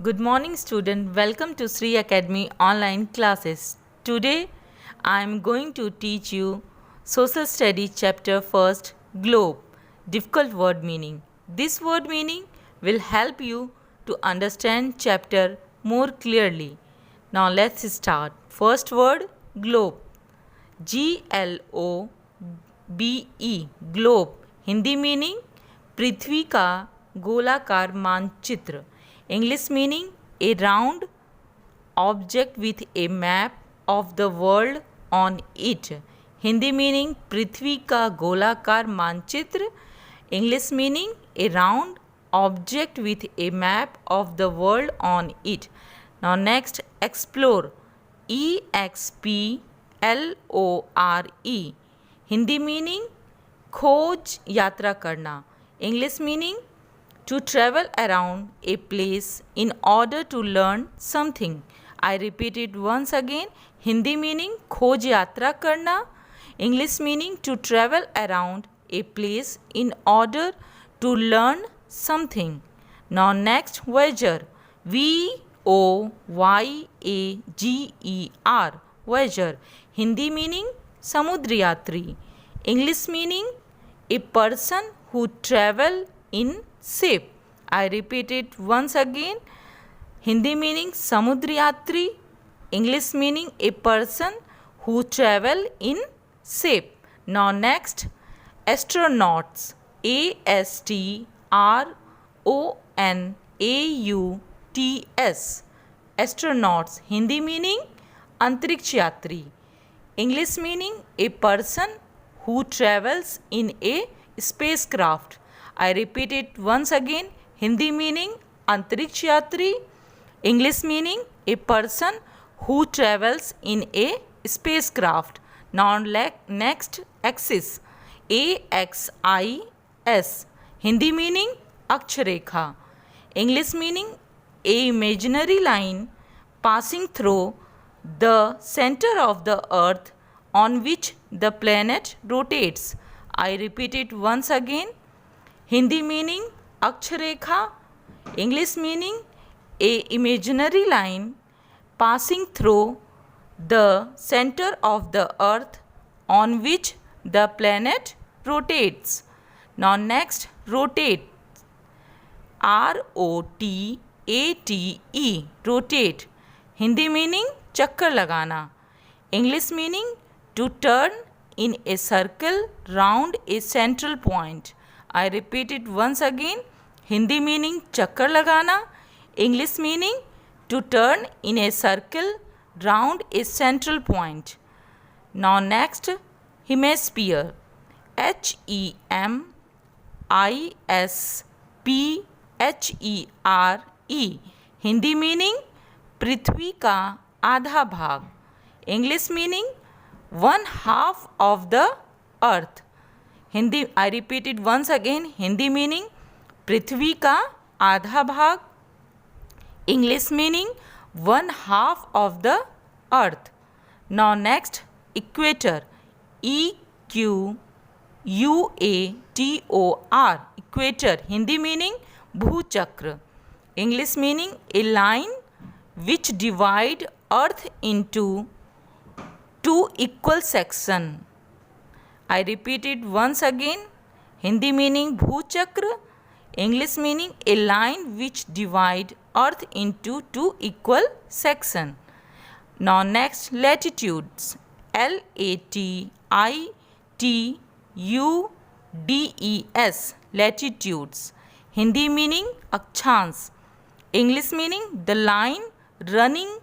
Good morning, student. Welcome to Sri Academy online classes. Today, I am going to teach you Social Studies chapter first, Globe, difficult word meaning. This word meaning will help you to understand chapter more clearly. Now let's start. First word, globe. GLOBE, globe. Hindi meaning पृथ्वी का गोलाकार मानचित्र. English meaning a round object with a map of the world on it. Hindi meaning पृथ्वी का गोलाकार मानचित्र. English meaning a round object with a map of the world on it. Now next, explore. EXPLORE. Hindi meaning खोज यात्रा करना. English meaning to travel around a place in order to learn something. I repeat it once again. Hindi meaning खोज यात्रा करना. English meaning to travel around a place in order to learn something. Now next, voyager. VOYAGER, voyager. Hindi meaning समुद्र यात्री. English meaning a person who travel in ship. I repeat it once again. Hindi meaning समुद्र यात्री. English meaning a person who travel in ship. Now next, astronauts. ASTRONAUTS, astronauts. Hindi meaning अंतरिक्ष यात्री. English meaning a person who travels in a spacecraft. I repeat it once again. Hindi meaning अंतरिक्ष यात्री. English meaning a person who travels in a spacecraft. Now next, axis. AXIS. Hindi meaning अक्षरेखा. English meaning a imaginary line passing through the center of the earth on which the planet rotates. I repeat it once again. Hindi meaning अक्षरेखा. English meaning a imaginary line passing through the center of the earth on which the planet rotates. Now next, rotate. ROTATE, rotate. Hindi meaning चक्कर लगाना. English meaning to turn in a circle round a central point. I repeat it once again. Hindi meaning चक्कर लगाना. English meaning to turn in a circle round a central point. Now next, hemisphere. HEMISPHERE. Hindi meaning पृथ्वी का आधा भाग. English meaning one half of the earth. Hindi, I repeat it once again. Hindi meaning पृथ्वी का आधा भाग. English meaning one half of the earth. Now next, equator. EQUATOR, equator. Hindi meaning भूचक्र. English meaning a line which divide earth into two equal section. I repeat it once again. Hindi meaning भूचक्र. English meaning a line which divide earth into two equal section. Now next, latitudes. LATITUDES, latitudes. Hindi meaning अक्षांश. English meaning the line running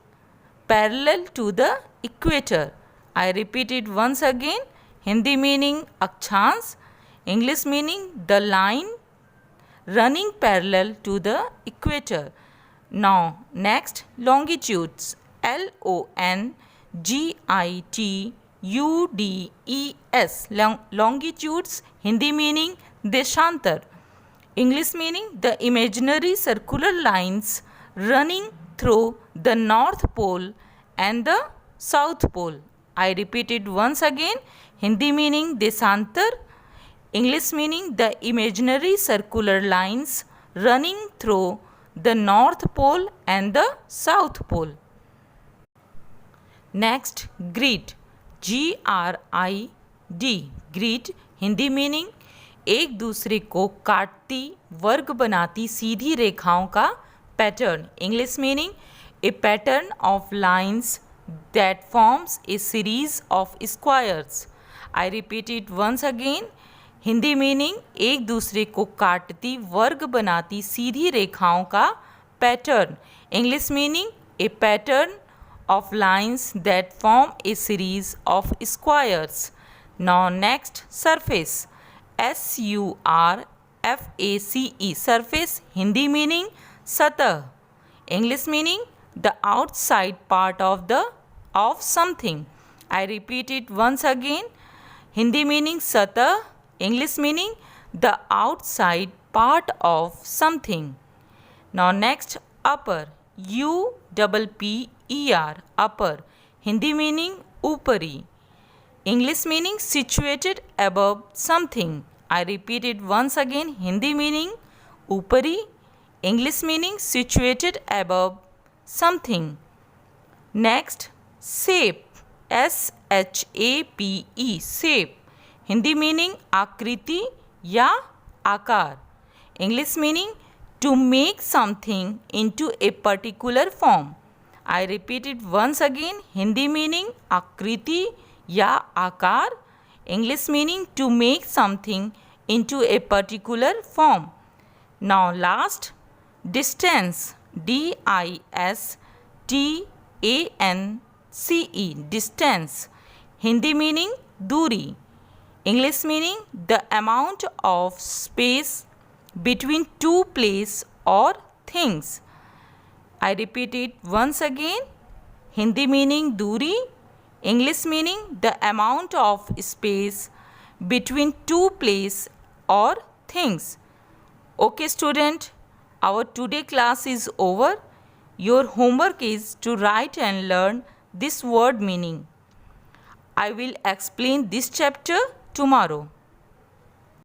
parallel to the equator. I repeat it once again. Hindi meaning अक्षांश. English meaning the line running parallel to the equator. Now next, longitudes. LONGITUDES, longitudes. Hindi meaning देशांतर. English meaning the imaginary circular lines running through the North Pole and the South Pole. I repeat it once again. Hindi meaning देशांतर. English meaning the imaginary circular lines running through the North Pole and the South Pole. Next, grid. G-R-I-D. Grid Hindi meaning एक दूसरे को काटती, वर्ग बनाती सीधी रेखाओं का pattern. English meaning A pattern of lines that forms a series of squares. I repeat it once again. Hindi meaning एक दूसरे को काटती, वर्ग बनाती सीधी रेखाओं का pattern. English meaning A pattern of lines that form a series of squares. Now next, surface. S-U-R-F-A-C-E. Surface Hindi meaning सतह. English meaning the outside part of something. I repeat it once again. Hindi meaning सतह. English meaning the outside part of something. Now next, upper. U-P-P-E-R. Upper Hindi meaning ऊपरी. English meaning situated above something. I repeat it once again. Hindi meaning ऊपरी. English meaning situated above something. Next, shape. S-H-A-P-E. Shape Hindi meaning आकृति या आकार. English meaning to make something into a particular form. I repeat it once again. Hindi meaning आकृति या आकार. English meaning to make something into a particular form. Now last, distance. D-I-S-T-A-N-C-E. Distance Hindi meaning दूरी. English meaning the amount of space between two places or things. I repeat it once again. Hindi meaning दूरी. English meaning the amount of space between two places or things. Okay student, our today class is over. Your homework is to write and learn this word meaning. I will explain this chapter tomorrow.